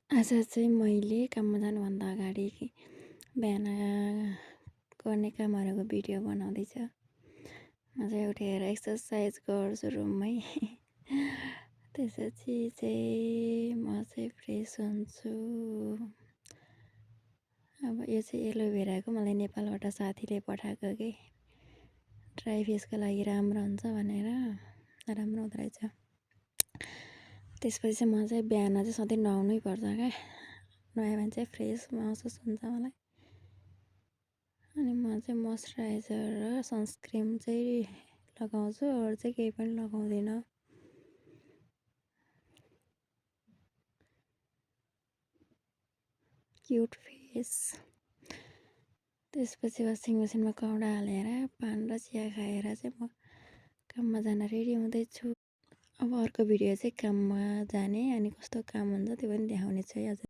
आज चाहिँ मैले काममा जानुभन्दा अगाडि बिहान गर्ने कामहरूको भिडियो बनाउँदैछ। म चाहिँ उठेर एक्सर्साइज गर्छु रुममै। त्यसपछि चाहिँ म चाहिँ फ्रेस हुन्छु। अब यो चाहिँ एलोभेराको मलाई नेपालबाट साथीले पठाएको कि ड्राई फेसको लागि राम्रो हुन्छ भनेर, राम्रो हुँदो रहेछ। त्यसपछि चाहिँ म चाहिँ बिहान चाहिँ सधैँ नुहाउनै पर्छ क्या, नुहायो भने चाहिँ फ्रेस महसुस हुन्छ मलाई। अनि म चाहिँ मोइस्चराइजर र सनस्क्रिन चाहिँ लगाउँछु, अरू चाहिँ केही पनि लगाउँदिनँ। Cute face. त्यसपछि वासिङ मेसिनमा कपडा हालेर पान र चिया खाएर चाहिँ म काममा जान रेडी हुँदैछु। अब अर्को भिडियो चाहिँ काममा जाने अनि कस्तो काम हुन्छ त्यो पनि देखाउने छु है आज।